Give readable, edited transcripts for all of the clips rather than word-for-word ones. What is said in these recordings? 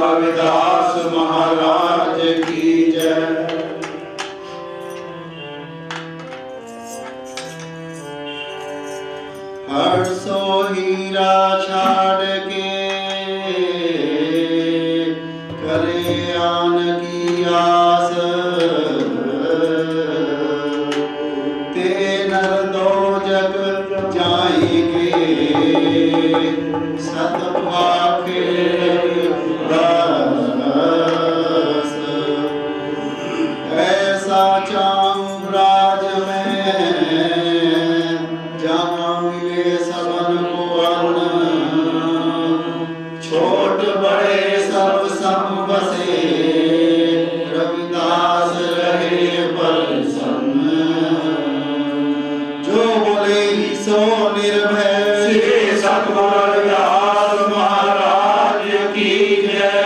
रविदास महाराज की जय। हर सो हीरा छाड़ के करे आन की आस, ते नर दो जग जाएंगे सतभाखे बस। ऐसा चाहूं राज में जहाँ मिले सबन को अन्न, छोट बड़े सब सम बसे रविदास रहे प्रसन्न। जो बोले ही सो निर्भय श्री सतगुरु रविदास महाराज की जय।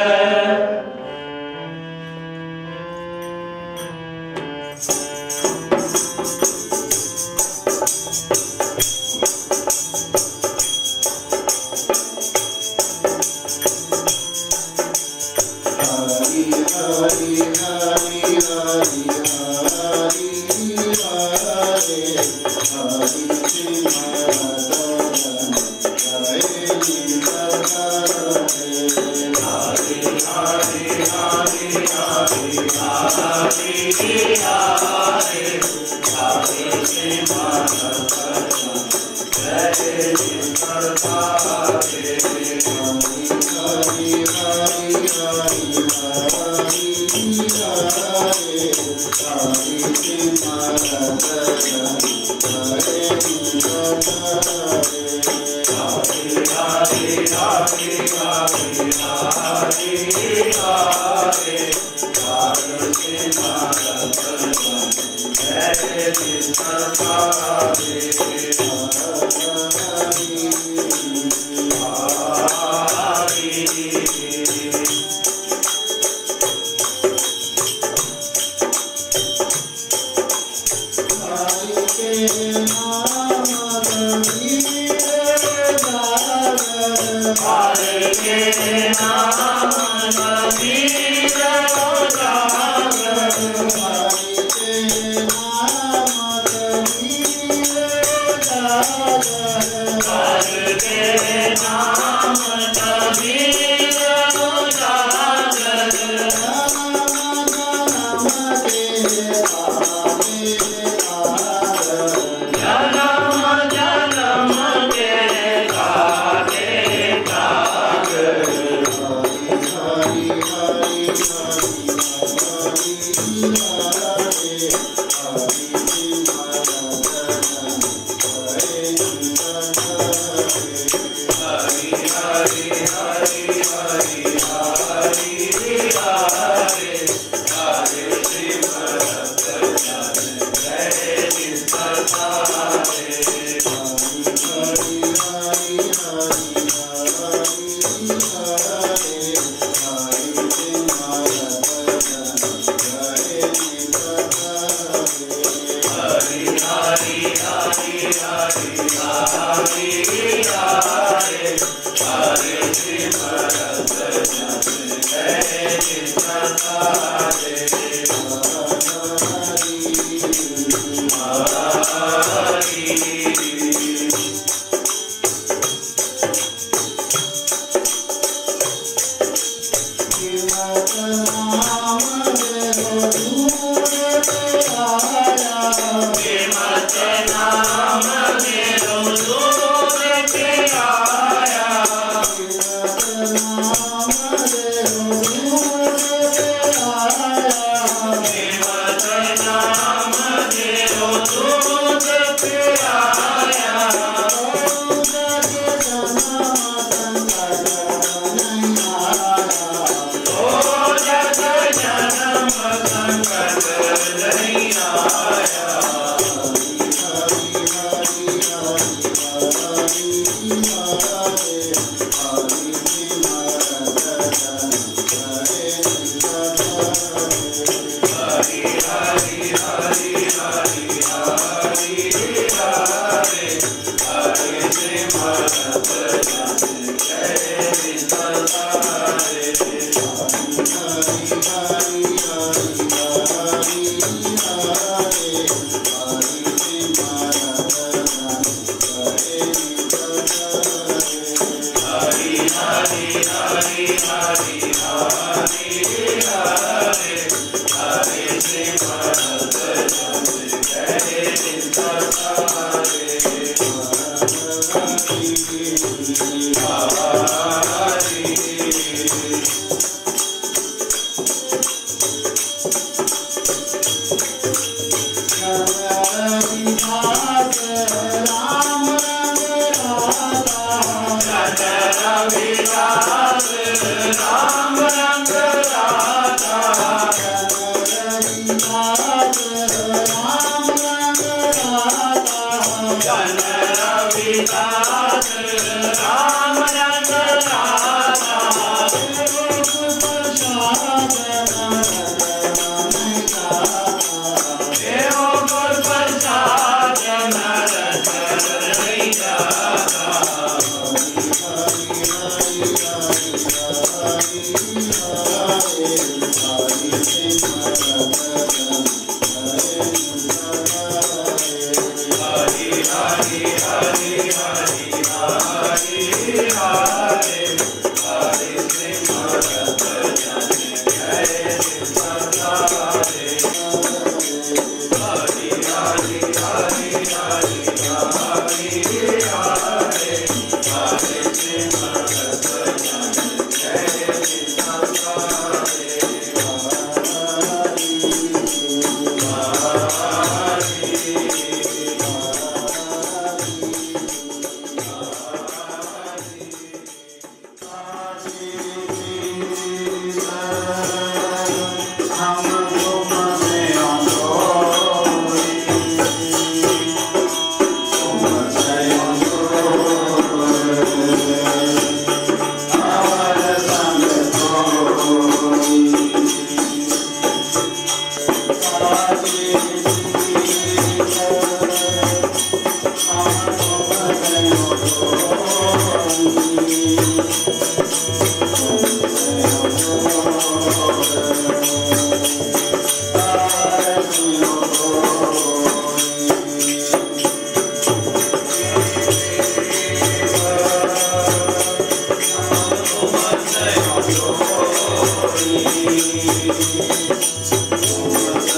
हरि हरि हरि हरि हरि हरे हरि सिमरत जय निरंतर हरि हरि हरि हरि हरि हरे हरि सिमरत जय निरंतर हरि हरि हरि हरि हरि हरे हरि सिमरत जय निरंतर हरि हरि हरि हरि हरि हरे हरि सिमरत जय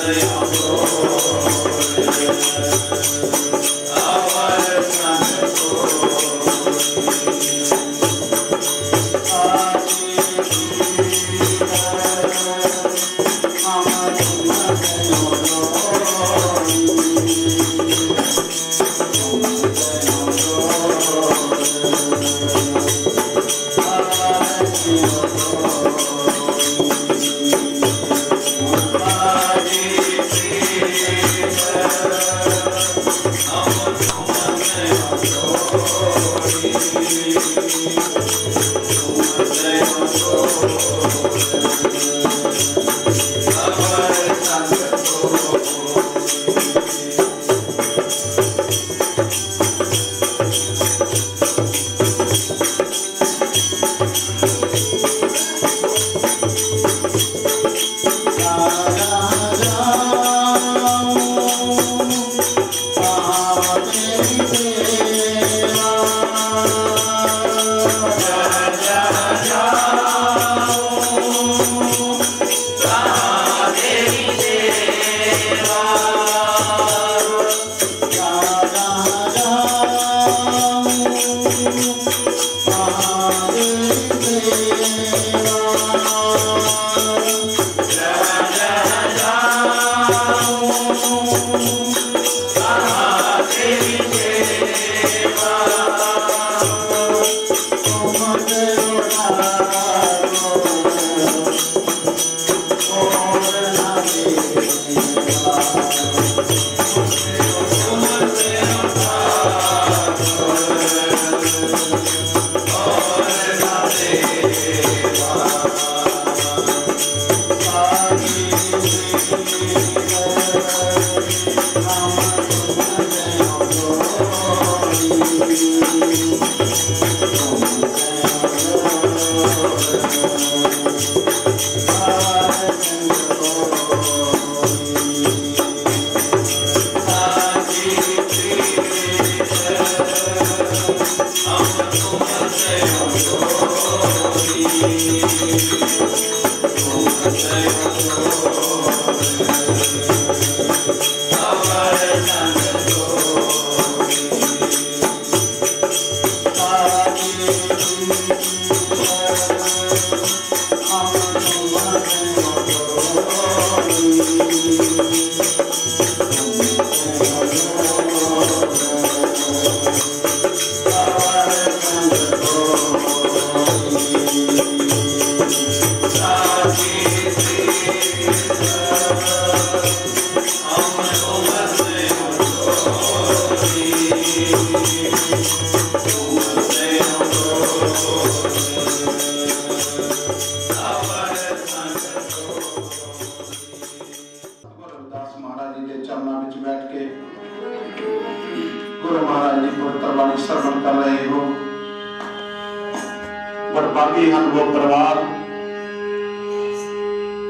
Say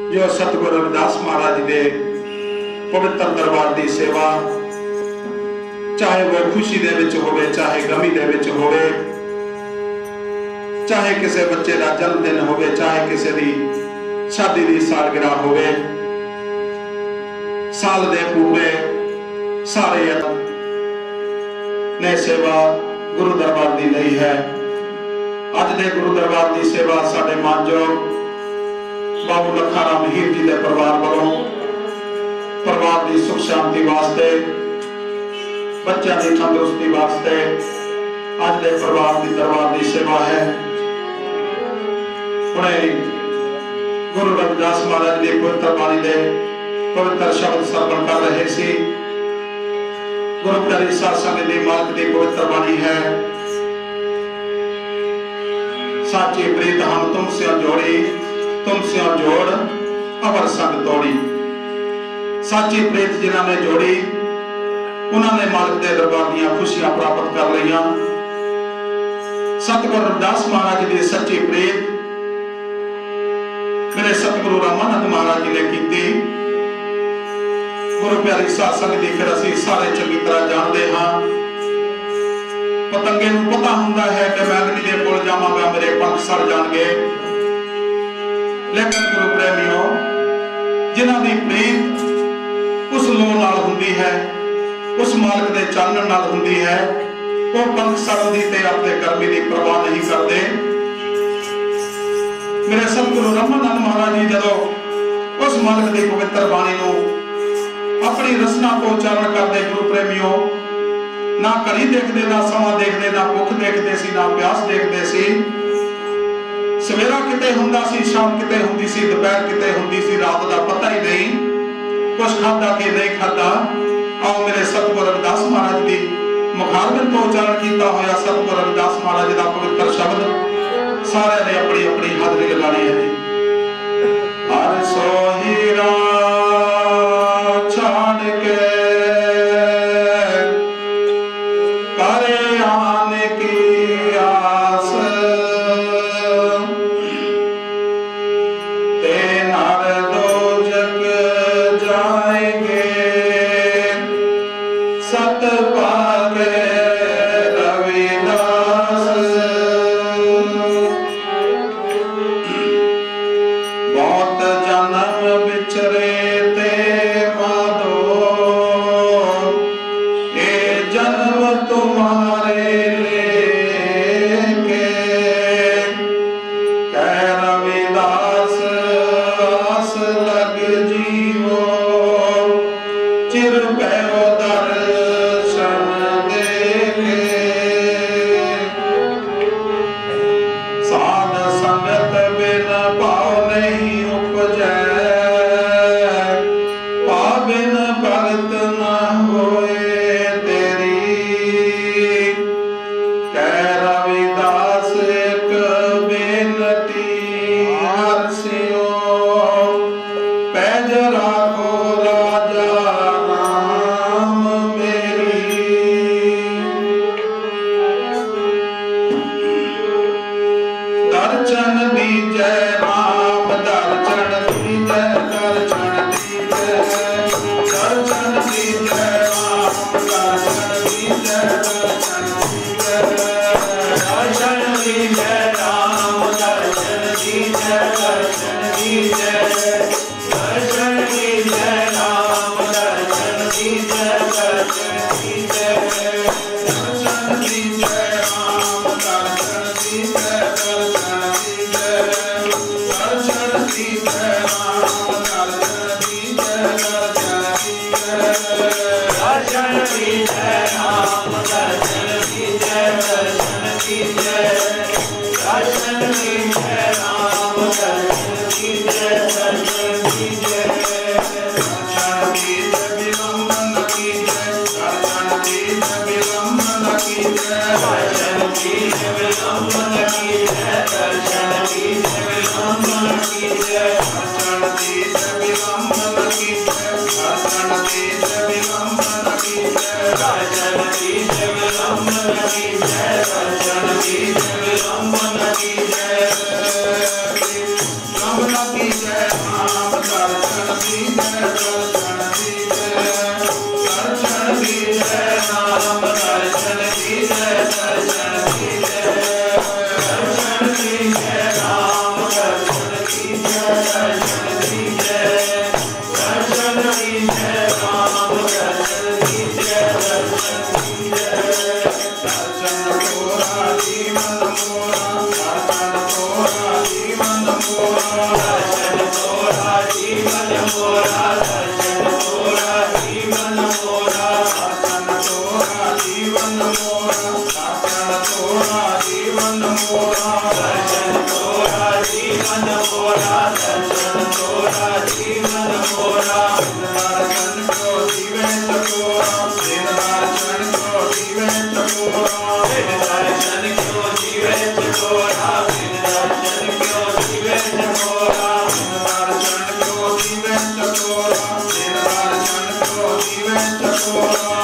जो सतगुरु रविदास महाराज दे पवित्र दरबार की सेवा चाहे वह खुशी दे विच होवे चाहे गमी दे विच होवे चाहे किसी बच्चे का जन्मदिन होवे चाहे किसी की शादी की सालगिरह होवे साल दे पूरे सारे ने सेवा गुरु दरबार की लई है। अज दे गुरु दरबार की सेवा साडे मानयोग बाबू लखा राम हीर जी के परिवार वालों परिवार की सुख शांति वास्ते बच्चों की तंदुरुस्ती वास्ते अज दे परिवार की दरबार की सेवा है। हुणे गुरु रविदास महाराज की पवित्र बाणी के पवित्र शब्द सरवण कर रहे सी। गुरु प्यारी साध संगत की मालक की पवित्र बाणी है, साची प्रीत हम तुमसे जोड़ी तुमसे जोड़ अवर संग तोड़ी। साची प्रीत जिन्होंने जोड़ी उन्होंने मालिक के दरबार दी खुशियां प्राप्त कर लिया। सतगुरु रविदास महाराज की सच्ची प्रीत मेरे सतगुरु रामानंद महाराज जी ने की। गुरु प्यारी साध संगत की फिर असीं सारे चंगी तरह जानते हाँ। पतंगे नूं पता हुंदा है कि मैं अग्नि दे कोल जावांगा मेरे पंख सड़ जाणगे, लेकिन गुरु प्रेमियों जिन्हां दी प्रीत उस लो नाल हुंदी है उस मालिक दे चानण नाल हुंदी है वो पंख सड़न दी ते अपने गर्मी की परवाह नहीं करते। मेरे सतगुरु रामानंद महाराज जी जदों उस मालिक की पवित्र बाणी नूं अपनी रसना को उच्चारण करते गुरु प्रेमियों ना घड़ी देखते ना समा देखते ना भुख देखते सी ना प्यास देखते सी। सवेरा किते हुंदा सी शाम किते हुंदी सी दोपहर किते हुंदी सी रात का पता ही नहीं, कुछ खादा कि नहीं खादा। आओ मेरे सतगुरु रविदास महाराज की मुखारबिंद तो उच्चारण किया होया सतगुरु रविदास महाराज का पवित्र शब्द सारे ने अपनी अपनी हाजरी लगानी है। हर सोहीरा नर दो जग राखो राजा राम मेरी। दर्शन दीजै राम दर्शन दीजै दर्शन दीजै दर्शन दीजै राम दर्शन दीजै दर्शन दीजै दर्शन दीजै राम दर्शन दीजै दर्शन दीजै दर्शन दीजै राम दर्शन दीजै दर्शन दीजै दर्शन दीजै राम दर्शन दीजै दर्शन दीजै दर्शन दीजै राम दर्शन दीजै दर्शन दीजै दर्शन दीजै राम दर्शन दीजै दर्शन दीजै दर्शन दीजै राम दर्शन दीजै दर्शन दीजै दर्शन दीजै विलंबन कीजै दर्शन दीजै विलंबन कीजै दर्शन दीजै विलंबन कीजै दर्शन दीजै विलंबन कीजै दर्शन दीजै विलंबन कीजै दर्शन दीजै विलंबन कीजै दर्शन दीजै विलंबन कीजै दर्शन दीजै विलंबन कीजै विलंबन कीजै राम दर्शन दीजै दर्शन दीजै दर्शन दीजै राम दर्शन दीजै दर्शन दीजै दर्शन दीजै राम दर्शन दीजै दर्शन दीजै दर्शन दीजै राम दर्शन दीजै दर्शन दीजै दर्शन तोरा जीवन मोरा दर्शन तोरा जीवन मोरा दर्शन तोरा जीवन मोरा दर्शन तोरा जीवन मोरा दर्शन तोरा जीवन मोरा दर्शन तोरा जीवन मोरा दर्शन तोरा जीवन मोरा दर्शन तोरा जीवन मोरा दर्शन को जीवे चकोरा दर्शन को जीवे चकोरा दर्शन क्यों जीवे चकोरा दर्शन क्यों जीवे चकोरा दर्शन को जीवे चकोरा दर्शन को जीवे चकोरा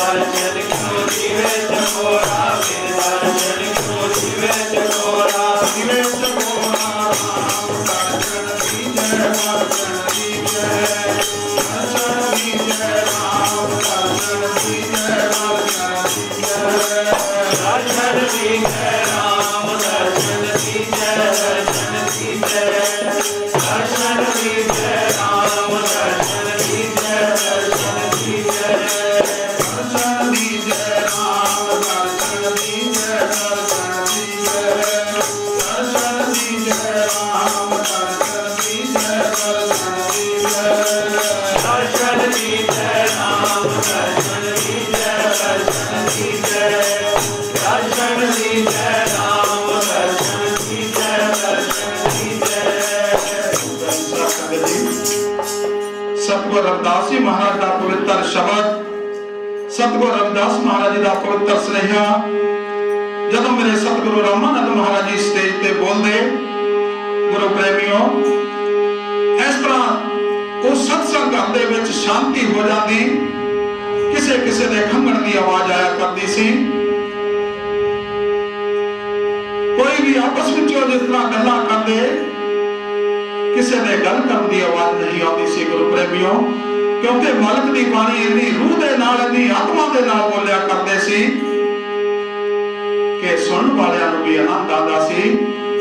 दर्शन क्यों जीवे चकोरा दर्शन क्यों जीवे चकोरा जीवे चकोरा राम दर्शन दीजै दर्शन दीजै दर्शन दीजै राम दर्शन दीजै दर्शन दीजै दर्शन दीजै राम दर्शन दीजै दर्शन दीजै दर्शन दीजै राम दर्शन दीजै दर्शन दीजै दर्शन दीजै राम दर्शन दीजै दर्शन दीजै दर्शन दीजै राम दर्शन दीजै दर्शन दीजै दर्शन दीजै राम दर्शन दीजै दर्शन दीजै दर्शन दीजै राम दर्शन दीजै दर्शन दीजै सतगुरु रविदास जी महाराज का पवित्र शब्द सतगुरु रविदास महाराज जी का पवित्र स्नेहा जदों मेरे सतगुरु रामानंद महाराज जी स्टेज पे बोलते गुरु प्रेमियों इस तरह उस सत्संग घर दे विच शांति हो जाती किसे किसे दे खंगण की आवाज आया करती सी कोई भी आपस में जिस तरह गल्लां करते किसी ने गल करने की आवाज नहीं आती सी गुरु प्रेमियों क्योंकि मालिक की बाणी इन्नी रूह दे नाल इन्नी आत्मा दे नाल बोलिया करते सी कि सुनने वालियां नूं भी आनंद आंदा सी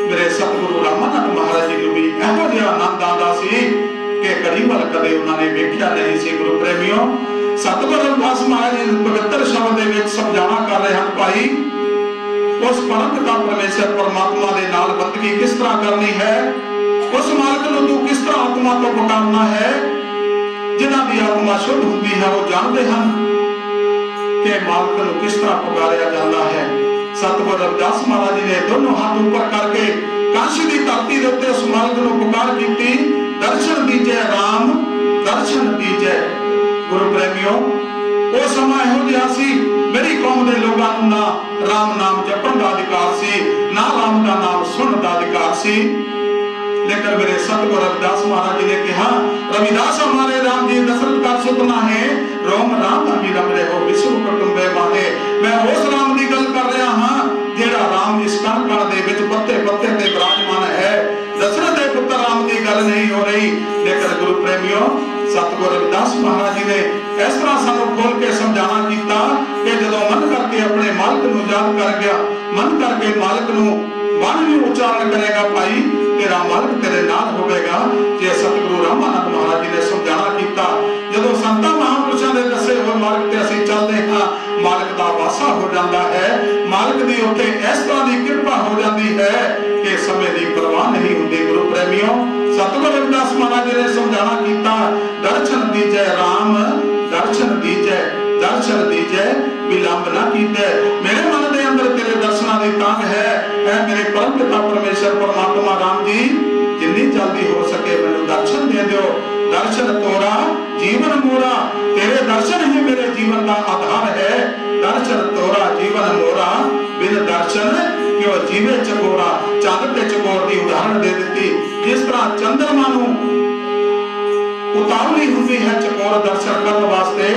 मेरे सतगुरु रामानंद महाराज जी नूं भी इहो जिहा आनंद आंदा सी कि कड़ी वाल कदे उन्होंने वेख्या नहीं सी गुरु प्रेमियों सतगुरु रविदास महाराज जी पवित्र शब्द दे विच समझाना कर रहे हैं भाई उस परम पिता परमेश्वर परमात्मा दे नाल बंदगी किस तरह करनी है उस मालिक नूं तू किस तरह आत्मा तो पुकारना है जिन्हां दी आत्मा शुद्ध हुंदी है वो जानते हैं कि मालिक नूं किस तरह पुकारिया जाता है सतगुरु रविदास महाराज जी ने दोनों हाथ ऊपर करके काशी की धरती के उत्ते उस मालिक नूं पुकार की दर्शन दीजै राम दर्शन दीजै गुरु प्रेमियों वो समा इहो जिहा सी मेरी कौम के लोगों को ना राम नाम जपण का अधिकार सी ना राम का नाम सुनने का अधिकार सी लेकिन मेरे सतगुरु रविदास महाराज जी ने कहा, रविदास हमारे राम जी दशरथ का सुतना है, रोम राम अभी रम रहे हो विश्व कुटुंबे माहे। मैं उस राम की गल कर रहा हाँ जेड़ा राम इस कण कण दे विच पत्ते पत्ते ते विराजमान है। दशरथ के पुत्र राम की गल नहीं हो रही। लेकिन गुरु प्रेमियों, सतगुरु रविदास महाराज जी ने इस तरह सानू खोल के समझाना कीता कि जदों मन करके अपने मालिक नूं याद कर गया, मन करके मालिक नूं मन भी उच्चारण करेगा, भाई तेरा मालिक तेरे नाल होवेगा। जे सतगुरु रामानंद महाराज जी ने समझाना कीता, जदों संतां महापुरुषां दे दसे होए मार्ग ते असीं चलदे हां, मालिक दा वासा हो जाता है। मालिक दी उत्ते इस तरह की कृपा हो जाती है कि समय की परवाह नहीं होती। गुरु प्रेमियों, सतगुरु रविदास महाराज जी ने समझाना कीता, दर्शन दीजै राम दर्शन दीजै विलंब ना कीते। मेरे मन के अंदर तेरे दर्शना की तांग है। ऐ मेरे परम पिता परमेश्वर परमात्मा राम जी, जिन्नी जल्दी हो सके मैनू दर्शन दे दियो। दर्शन तोरा जीवन मोरा, तेरे दर्शन ही मेरे जीवन का आधार है। दर्शन तोरा जीवन मोरा, बिन दर्शन क्यों जीवे चकोरा। चंद ते चकोर की उदाहरण दे दी। जिस तरह चंद्रमा नू उतावली होती है चकोर दर्शन करने वास्ते,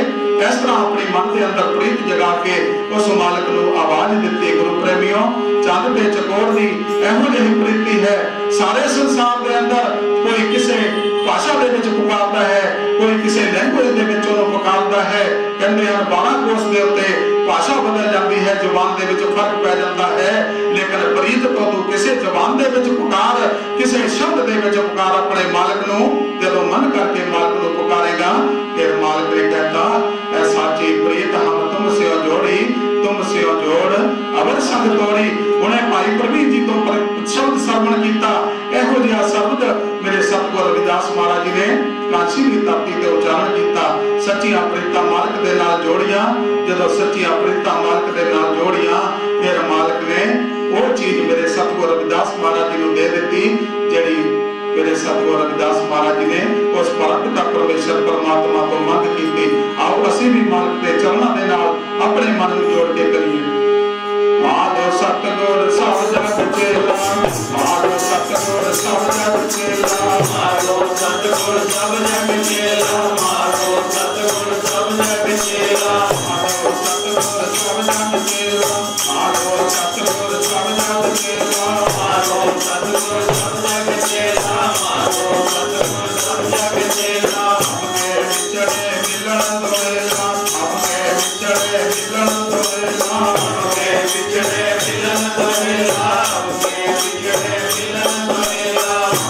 इस तरह अपने मन के अंदर प्रीत जगा के उस मालिक नू आवाज दी। गुरु प्रेमियों, चंद ते चकोर दी इहो जिही प्रीति है। सारे संसार के अंदर कोई किसी भाषा दे विच पुकारदा है, कोई किसी लैंग्वेज दे विच उहनूं पुकारदा है। कहंदे हन 12 कोस दे उत्ते भाषा बदल जाती है, जुबान दे विच फर्क पै जाता है। लेकिन प्रीत तो तू किसी जुबान दे विच पुकार, किसी शब्द दे विच पुकार अपने मालिक नूं। जदों मन करके मालिक नूं पुकारेगा, फिर मालिक ने कहता ऐ साची प्रीत हम तुम से जोड़ी, तुम से जोड़ अवर संग तोड़ी। उन्हें भाई प्रवीण जी तो शब्द श्रवण किया, इहो जिहा शब्द मेरे सतगुरु रविदास महाराज जी ने काशी की धरती ते उच्चारण किया। सच्चियां प्रीतां मालिक दे नाल जोड़ियां। जदों सच्चियां प्रीतां मालिक दे नाल जोड़ियां, फिर मालिक ने वो चीज मेरे सतगुरु रविदास महाराज जी नूं दे दी जिहड़ी मेरे सतगुरु रविदास महाराज जी ने उस परम पिता परमेश्वर परमात्मा को मंग की। आओ असीं भी मालिक के चरणों के नाल अपने मन को जोड़ के करिए। माधो सतगुर सब जग चेला, माधो सतगुर सब जग चेला, माधो सतगुर सब जग चेला, माधो सतगुर सब जग चेला, माधो सतगुर सब जग चेला, माधो सतगुर सब जग चेला, माधो सतगुर सब जग चेला, माधो सतगुर सब जग चेला। हमके विचड़े मिलन दोएला, हमके विचड़े मिलन दोएला, हमके विचड़े मिलन दोएला, हमके विचड़े मिलन दोएला,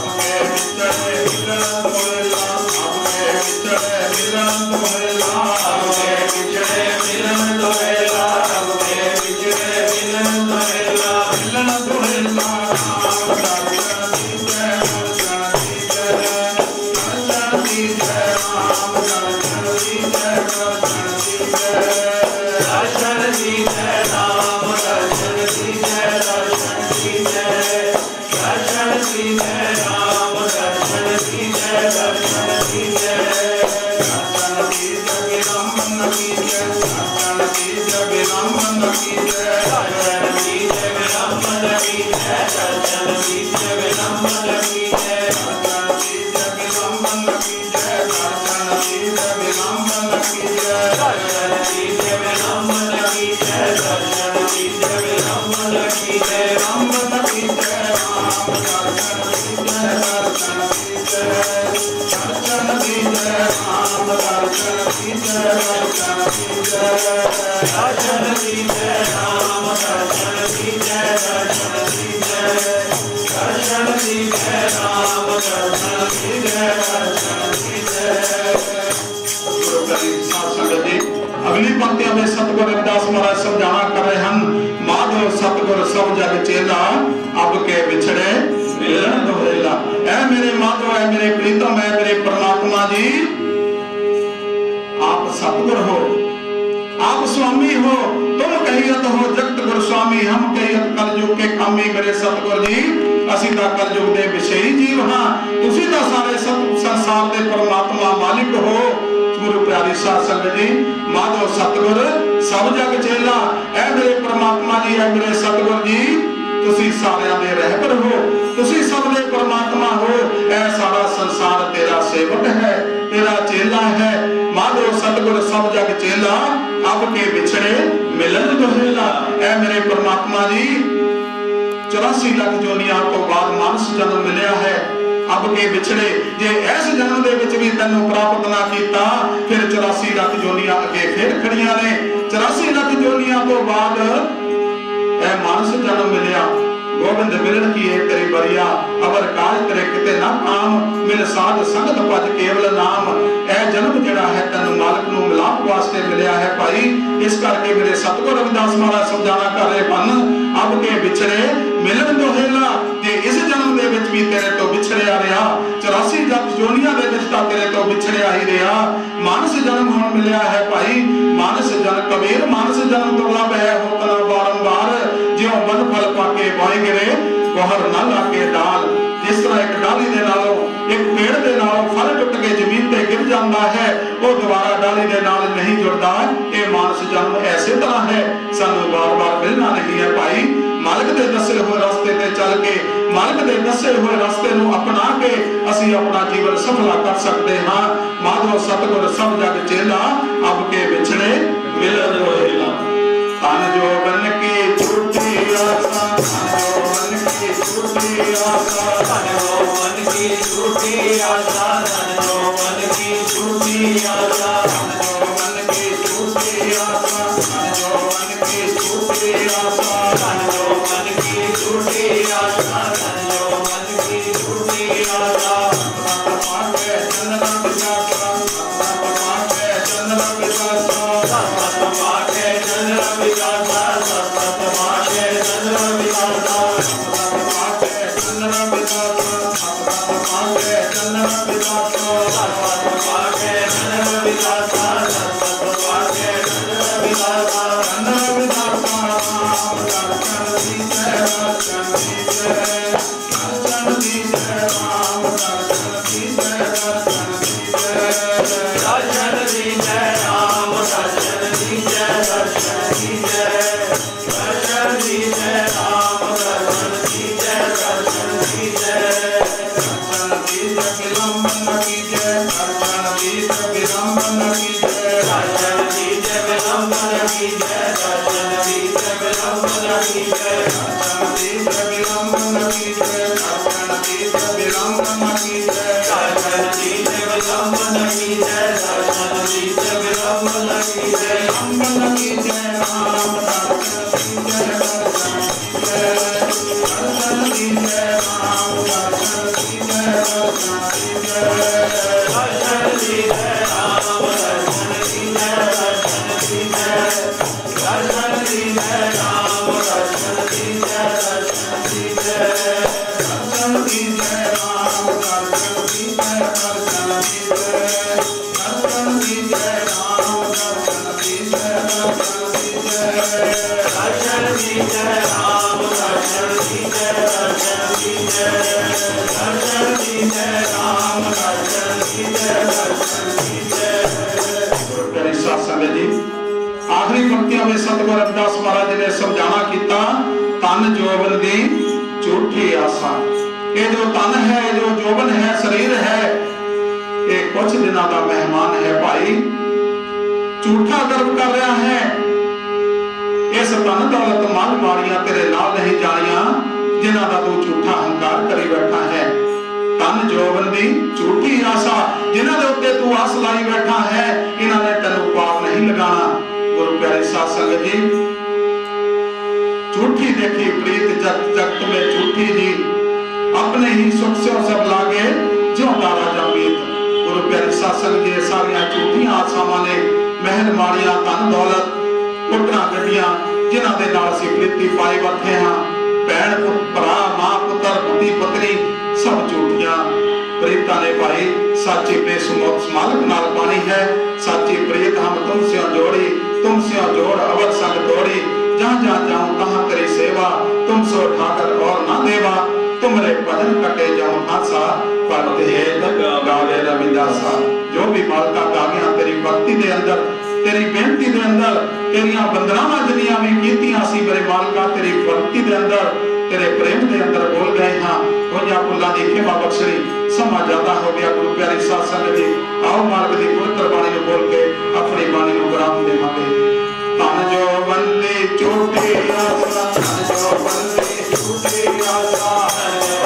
हमके विचड़े मिलन दोएला, हमके विचड़े मिलन दोएला, हमके विचड़े मिलन दोएला, हमके विचड़े मिलन दोएला, मिलन दोएला। अगली पंक्तियों में सतगुरु रविदास महाराज समझाना कर रहे हैं। माधो सतगुरु सब जग चेला, अब के बिछड़े मिलन दोहेला। ऐ मेरे माधो, ऐ मेरे प्रीतम, ऐ मेरे परमात्मा जी, आप सतगुर हो, आप स्वामी हो, तुम कहियत हो जगत गुरु स्वामी, हम कहियत कलयुग के कामी। मेरे सतगुर जी, असीं तां कलयुग दे विषयी जीव हां, तुसीं तां सारे संसार दे परमात्मा मालिक हो। गुरु प्यारी साध संगत जी, माधो सतगुर सब जग चेला, ऐ मेरे परमात्मा जी, ऐ मेरे सतगुर जी, तुसी सारियां दे रहबर हो, तुसी सब दे परमात्मा हो। ऐ सारा संसार तेरा सेवक है, तेरा चेला है। माधो सतगुर सब जग चेला, अब के बिछड़े मिलन दुहेला। ऐ मेरे परमात्मा जी 84 लाख जोनियां तो बाद मानस जन्म मिलिया है। अब के बिछड़े जे इस जन्म दे विच भी तैनू प्राप्त ना कीता, फिर 84 लाख जोनियां अगे फिर खड़ियां ने। 84 लाख जोनियां तो बाद ए मानस जन्म मिलिया। गोबिंद मिलन की है तेरी बरिया, अवर काज तेरे किते ना काम। मिल साध संगत भज केवल नाम। ए जन्म जिहड़ा है तैनू मालिक नू मिलाप वास्ते मिलिया है भाई। इस करके मेरे सतगुर रविदास महाराज समझाना कर रहे पन, अब के बिछड़े मिलन दुहेला। जे इस जन्म दे विच भी तेरे तो बिछड़िया रहा, 84 लाख जोनियां दे विच तां तेरे तो बिछड़िया ही रहा। मानस जन्म हुण मिलिया है भाई। मानस जन्म कबीर मानस जन्म दुर्लभ है, होतना बारंबार। ज्यों बन फल पाके बोए गिरे, गोहर ना लाके डाल। जिस तरह एक डाली दे नालों, एक पेड़ दे नालों फल टुट के जमीन ते गिर जाता है, वो दोबारा डाली दे नाल नहीं जुड़ता। ये मानस जन्म ऐसे तरह है, सानू बार बार मिलना नहीं है भाई। मालिक दे दसे हुए रास्ते ते चल के, मालिक दे दसे हुए रास्ते नू अपना के असी अपना जीवन सफला कर सकते हाँ। माधो सतगुर सब जग चेला, अब के बिछड़े मिलन दुहेला। तन जो बन की झूठी आशा, तन जो बन की झूठी आशा, तन जो मन की झूठी आशा, तन जो मन की झूठी आशा, तन जो मन की झूठी आशा, तन जो मन की झूठी आशा, तन जो मन की झूठी आशा, तन जो मन की झूठी आशा। पाके चंद्र विशाखा, पाके चंद्र विशाखा, सतत पाके चंद्र विशाखा, सतत पाके चंद्र विशाखा, पाके चंद्र विशाखा, पाके चंद्र विशाखा, सतत पाके चंद्र विशाखा, सतत पाके चंद्र विशाखा। चंद्र विशाखा राम दर्शन दीजै, दर्शन दीजै, दर्शन दीजै राम दर्शन दीजै, दर्शन दीजै। दर्शन दीजै राम, दर्शन दीजै, दर्शन दीजै, दर्शन दीजै राम, दर्शन दीजै, दर्शन दीजै। दर्शन दीजै विलंब न कीजै, दर्शन दीजै विलंब न कीजै, दर्शन दीजै विलंब न कीजै, दर्शन दीजै विलंब न कीजै, दर्शन दीजै विलंब न कीजै, दर्शन दीजै विलंब न कीजै। दर्शन दीजै विलंब न कीजै, दर्शन दीजै विलंब न कीजै। विलंब न कीजै राम दर्शन दीजै, दर्शन दीजै, दर्शन दीजै राम दर्शन दीजै, दर्शन दीजै। दर्शन दीजै राम, दर्शन दीजै, दर्शन दीजै, दर्शन दीजै राम, दर्शन दीजै, दर्शन दीजै। दर्शन दीजै राम दर्शन दीजै, दर्शन दीजै, दर्शन दीजै राम दर्शन दीजै, दर्शन दीजै। दर्शन दीजै राम, दर्शन दीजै, दर्शन दीजै, दर्शन दीजै राम, दर्शन दीजै, दर्शन दीजै। प्यारी साध संगत जी, आखिरी पंक्तियों में सतगुरु रविदास महाराज जी ने समझाना किया, तन जोबन दी झूठी आशा। ये जो तन है, जो जोबन है, शरीर है, ये कुछ दिनों का मेहमान है भाई। झूठा गर्व कर रहा है, इस तन दौलत माल मारियां तेरे नाल नहीं जानिया, जिन्हां दा तू झूठा हंकार करी बैठा है। तन जोबन दी झूठी आशा, जिन्हां दे उत्ते तू आस लाई बैठा है, इन्हां ने तैनू पार नहीं लगाना। गुरु प्यारी साध संगत जी, झूठी देखी प्रीत जगत जगत में झूठी जी, अपने ही सुख से सब लागे ज्यों तारा जमीत। गुरु प्यारी साध संगत जी, सारियां झूठियां आशावां ने महल मारियां, धन दौलत, पुत्रा गड्डियां, जिन्हां दे नाल असीं प्रीति पाई बैठे हां। भैन भरा, मां पुत्र, पति पत्नी, सब झूठियां प्रीतां ने पाई। साची बेसुमत मालिक नाल पानी है, साची प्रीत हम तुमसे जोड़ी, तुमसे जोड़ अवर संग तोड़ी। जहाँ जहाँ जाऊं तहाँ तेरी सेवा, तुमसे उठाकर और ना देवा। तुमरे भजन कटे जाऊं हासा, पर तेरे गावे रविदासा। जो भी मालका गावियां तेरी भक्ति दे अंदर, तेरी बेनती दे अंदर, तेरियां बंदनावां जिन्नियां भी कीतियां सी मेरे मालका तेरी भक्ति दे अंदर, तेरे प्रेम के अंदर बोल गए हाँ होइया भुल्लां दी खेमा बख्शणी समा ज्यादा हो गया गुरु प्यारी साध संगत जी आओ मालक दी पवित्र बाणी नूं बोल के अपनी बाणी नूं विराम देवांगे तन जो बंदे चोटे आसा तन जो बंदे चोटे आसा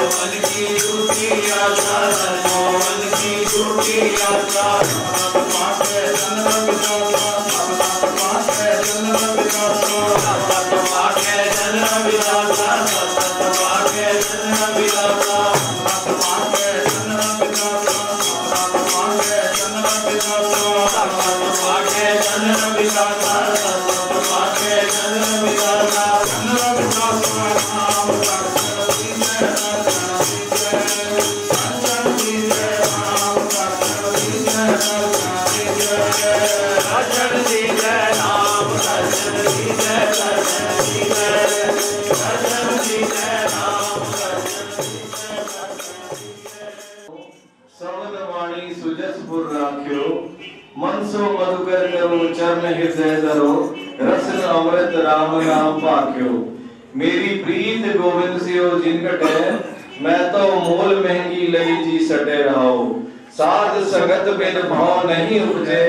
मन की झूठी आशा जो मन की झूठी आशा पाके जन्म विदाता पाके जन्म विदाता पाके जन्म विदाता पाके जन्म विदाता पाके जन्म विदाता पाके जन्म विदाता पाके जन्म विदाता पाके जन्म विदाता जन्म विदाता नाम दर्शन दीजै नाम दर्शन दीजै दर्शन दीजै दर्शन दीजै नाम दर्शन श्रवण वाणी सुजसपुर राख्यो मन सो मधुकर करो चरण हृदय धरो रसन अमृत राम नाम पाख्यो मेरी प्रीत गोविंद सियो जिनकटे मैं तो मोल महंगी लई जी सटे रहो साध संगत बिन भाव नहीं उपजे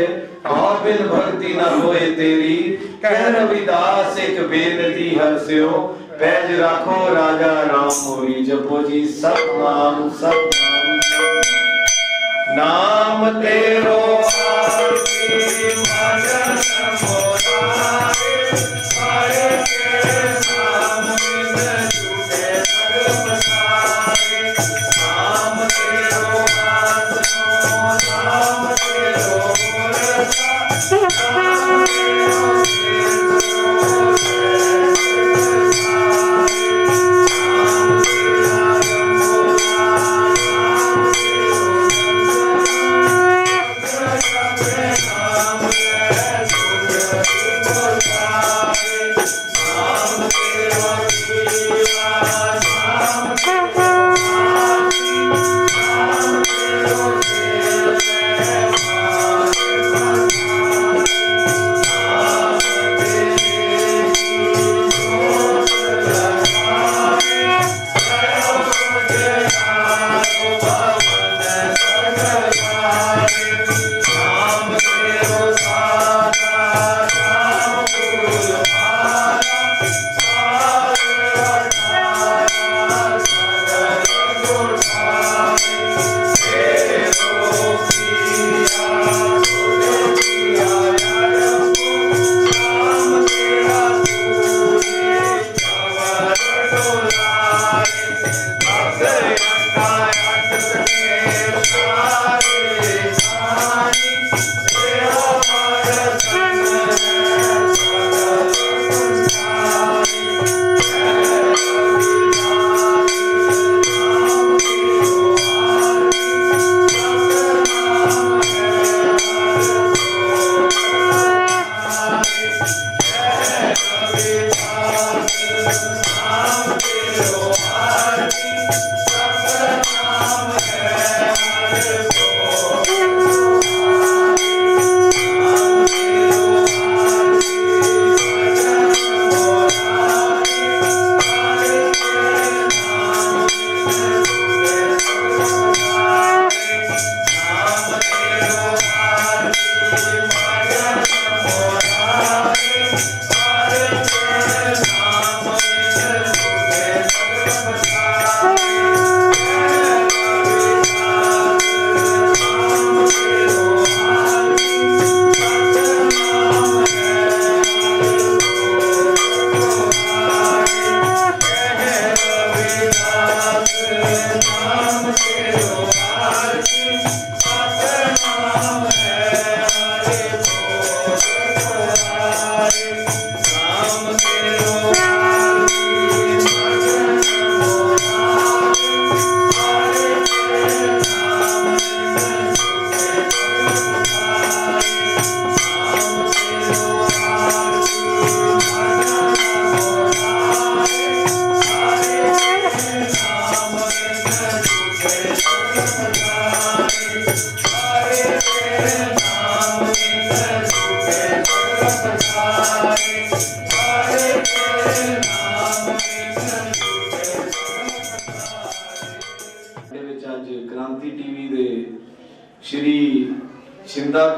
भाव बिन भक्ति न होए तेरी कह रविदास एक बेनती हर स्यो पैज राखो राजा राम मोरी जपो जी सतनाम नाम तेरो आरती मगन मोरारे सारे के सामने झूठे भग पसारे नाम तेरो आसनो नाम तेरो रसा नाम तेरो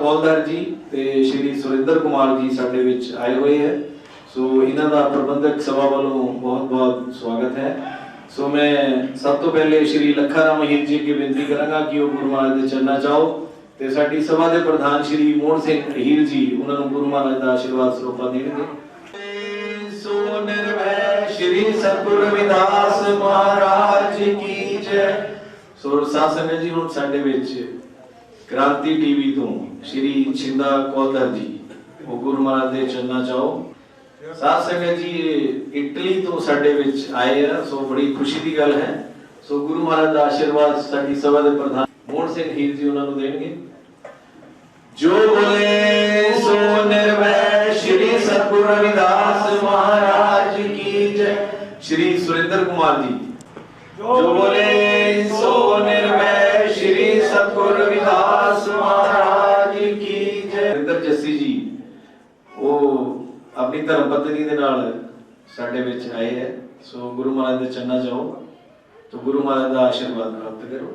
ਕੌਲਦਾਰ ਜੀ ਤੇ ਸ਼੍ਰੀ ਸੁਰਿੰਦਰ ਕੁਮਾਰ ਜੀ ਸਾਡੇ ਵਿੱਚ ਆਏ ਹੋਏ ਹੈ। ਸੋ ਇਹਨਾਂ ਦਾ ਪ੍ਰਬੰਧਕ ਸਭਾ ਵੱਲੋਂ ਬਹੁਤ ਬਹੁਤ ਸਵਾਗਤ ਹੈ। ਸੋ ਮੈਂ ਸਭ ਤੋਂ ਪਹਿਲੇ ਸ਼੍ਰੀ ਲੱਖਾ ਰਾਮ ਹੀਰ ਜੀ ਅੱਗੇ ਬੇਨਤੀ ਕਰਾਂਗਾ ਕਿ ਉਹ ਗੁਰੂ ਮਹਾਰਾਜ ਦੇ ਚਰਨਾਂ ਚ ਆਓ ਤੇ ਸਾਡੀ ਸਭਾ ਦੇ ਪ੍ਰਧਾਨ ਸ਼੍ਰੀ ਮੋਹਨ ਸਿੰਘ ਹੀਰ ਜੀ ਉਹਨਾਂ ਨੂੰ ਗੁਰੂ ਮਹਾਰਾਜ ਦਾ ਆਸ਼ੀਰਵਾਦ ਸਰੂਪਾ ਦੇਣਗੇ। ਸੋ ਨਿਰਭੈ ਸ਼੍ਰੀ ਸਤਿਗੁਰੂ ਰਵਿਦਾਸ ਮਹਾਰਾਜ ਕੀ ਜੈ। ਸੋ ਸਾਧ ਸੰਗਤ ਜੀ, ਹੁਣ ਸਾਡੇ ਵਿੱਚ ਕ੍ਰਾਂਤੀ ਟੀਵੀ ਤੋਂ ਸ਼੍ਰੀ ਛਿੰਦਾ ਕੌਲਦਾਰ ਜੀ ਉਹ ਗੁਰੂ ਮਹਾਰਾਜ ਦੇ ਚਰਨਾਂ ਚ ਆਓ। ਸਾਧ ਸੰਗਤ ਜੀ ਇਟਲੀ ਤੋਂ ਸਾਡੇ ਵਿੱਚ ਆਏ ਆ, ਸੋ ਬੜੀ ਖੁਸ਼ੀ ਦੀ ਗੱਲ ਹੈ। ਸੋ ਗੁਰੂ ਮਹਾਰਾਜ ਦਾ ਆਸ਼ੀਰਵਾਦ ਸਾਡੀ ਸਭਾ ਦੇ ਪ੍ਰਧਾਨ ਮੋਹਨ ਸਿੰਘ ਹੀਰ ਜੀ ਉਹਨਾਂ ਨੂੰ ਦੇਣਗੇ। ਜੋ ਬੋਲੇ ਸੋ ਨਿਰਭੈ ਸ਼੍ਰੀ ਸਤਿਗੁਰੂ ਰਵਿਦਾਸ ਮਹਾਰਾਜ ਕੀ ਜੈ। ਸ਼੍ਰੀ ਸੁਰਿੰਦਰ ਕੁਮਾਰ ਜੀ। ਜੋ ਬੋਲੇ ਸੋ ਨਿਰਭੈ ਸ਼੍ਰੀ ਸਤਿਗੁਰੂ ਰਵਿਦਾਸ ਮਹਾਰਾਜ ਕੀ ਜੈ। ਸੁਰਿੰਦਰ ਜੱਸੀ ਜੀ ਉਹ ਆਪਣੀ ਧਰਮ ਪਤਨੀ ਦੇ ਨਾਲ ਸਾਡੇ ਵਿੱਚ ਆਏ ਹੈ। ਸੋ ਗੁਰੂ ਮਹਾਰਾਜ ਦੇ ਚਰਨਾਂ ਚ ਆਓ तो गुरु महाराज का आशीर्वाद प्राप्त करो।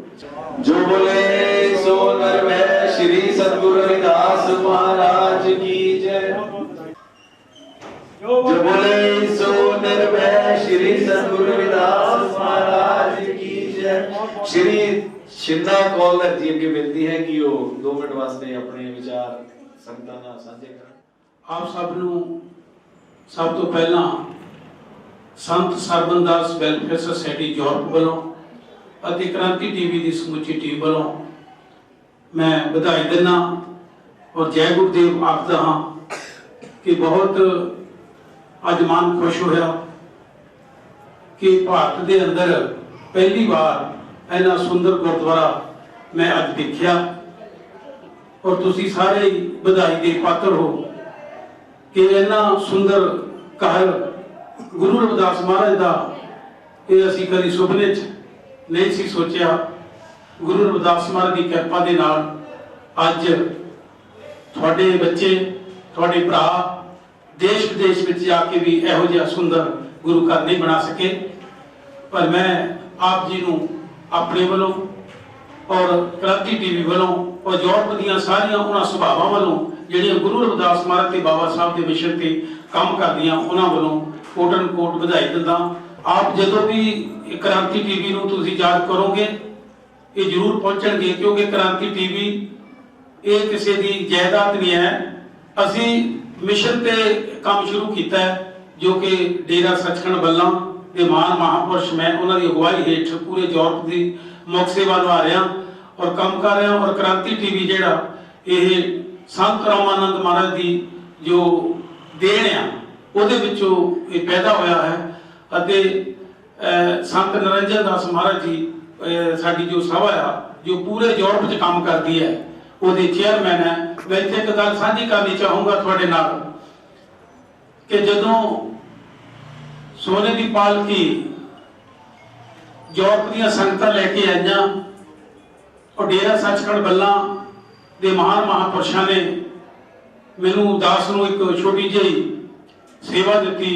जो बोले सो निरभय श्री सतगुरु रविदास महाराज की जय। जो बोले सो निरभय श्री सतगुरु रविदास महाराज की जय। श्री छिंदा कौलदार जी की बेनती है कि वो 2 मिनट वास्ते अपने विचार संगतां नाल साझे करन। आप सब नूं सब तो पहला संत सरबनदास वैलफेयर सोसाइटी यूरोप वालों ਅਤੇ क्रांति टीवी की समूची टीम वालों मैं बधाई देना और जय गुरुदेव आखदा हाँ कि बहुत अज मन खुश होया कि भारत के अंदर पहली बार इन्ना सुंदर गुरुद्वारा मैं अज देखा और तुसी सारे बधाई के पात्र हो कि इन्ना सुंदर घर गुरु रविदास महाराज का ये असी कभी सुपने च नहीं सी सोचा। गुरु रविदास महाराज की कृपा के नाल अज थोड़े बच्चे थोड़े भरा देश विदेश में जाके भी इहो जिहा सुंदर गुरु घर नहीं बना सके। पर मैं आप जी नूं अपने वालों और क्रांति टीवी वालों और यूरोप दीयां सारियां उन्हां सभावां वालों जिहड़ियां गुरु रविदास महाराज ते बाबा साहब के मिशन ते काम करदियां उन्हां वालों कोट एंड कोट बधाई दिंदा। आप जदों भी क्रांति टीवी नूं तुसीं याद करोगे ये जरूर पहुंचणगे क्योंकि क्रांति टीवी ये किसी की जायदाद नहीं है। असी मिशन ते काम शुरू किया है जो कि डेरा सचखंड बल्ला के महान महापुरुष मैं उन्होंने अगवाई हेठ पूरे यूरोप की मुख सेवा निभा रहा और काम कर रहा। और क्रांति टीवी जिहड़ा ये संत रामानंद महाराज की जो देन आ ਉਹਦੇ ਵਿੱਚੋਂ ਇਹ ਪੈਦਾ ਹੋਇਆ ਹੈ ਅਤੇ ਸੰਤ ਨਿਰੰਜਨ ਦਾਸ ਮਹਾਰਾਜ ਜੀ ਸਾਡੀ ਜੋ ਸਭਾ ਆ ਜੋ ਪੂਰੇ ਯੂਰਪ 'ਚ ਕੰਮ ਕਰਦੀ ਹੈ ਉਹਦੇ ਚੇਅਰਮੈਨ ਹੈ। ਮੈਂ ਇੱਥੇ ਇੱਕ ਗੱਲ ਸਾਂਝੀ ਕਰਨੀ ਚਾਹੂੰਗਾ ਤੁਹਾਡੇ ਨਾਲ ਕਿ ਜਦੋਂ ਸੋਨੇ ਦੀ ਪਾਲਕੀ ਯੂਰਪ ਦੀਆਂ ਸੰਗਤਾਂ ਲੈ ਕੇ ਆਈਆਂ और डेरा सचखंड बल्ला ਦੇ महान महापुरुषों ने मैनू दास नूं एक छोटी जी सेवा दी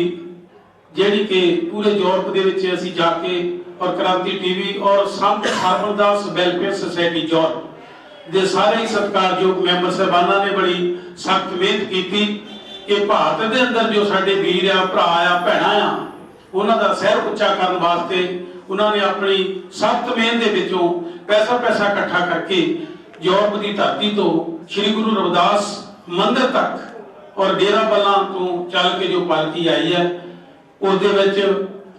जिहड़ी कि पूरे यूरोप दे विच असीं जाके और क्रांति टीवी और संत सरबनदास वैलफेयर सोसाइटी यूरोप दे सारे ही सत्कारयोग मैंबर साहबाना ने बड़ी सख्त मेहनत की कि भारत के अंदर जो साडे वीर आ भरा आ भैणां आ उन्हां दा सिर उच्चा करन वास्ते उन्होंने अपनी सख्त मेहनत दे विचों पैसा इकट्ठा करके यूरोप की धरती तो श्री गुरु रविदास मंदिर तक और डेरा बल्ला तो चल के जो पालकी आई है उसदे विच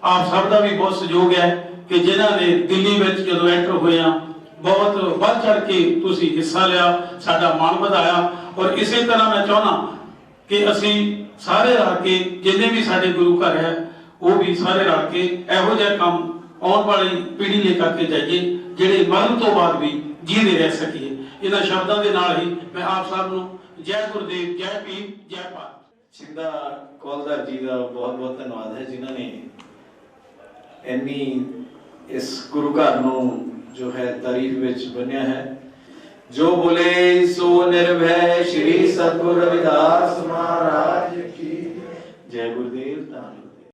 आप सब का भी बहुत सहयोग है कि जिन्हों ने दिल्ली में जो एंटर हुए बहुत बढ़ चढ़ के तुसी हिस्सा लिया साडा मान बढ़ाया। और इस तरह मैं चाहना कि असी सारे रल के जिन्हें भी साडे गुरु घर है वो भी सारे रल के इहो जिहा काम आने वाली पीढ़ी ले करके जाइए जिहड़े मरण तो बाद भी जीते रह सकिए। इन्हां शब्दों के नाल ही मैं आप सब नूं जय गुरुदेव जय पीर जय भारत। छिंदा कौलदार जी का बहुत बहुत धन्यवाद है जिन्होंने इन्नी इस गुरु घर नूं जो है तारीफ विच बनिया है। जो बोले सो निर्भय श्री सतगुरु रविदास महाराज की जय गुरुदेव।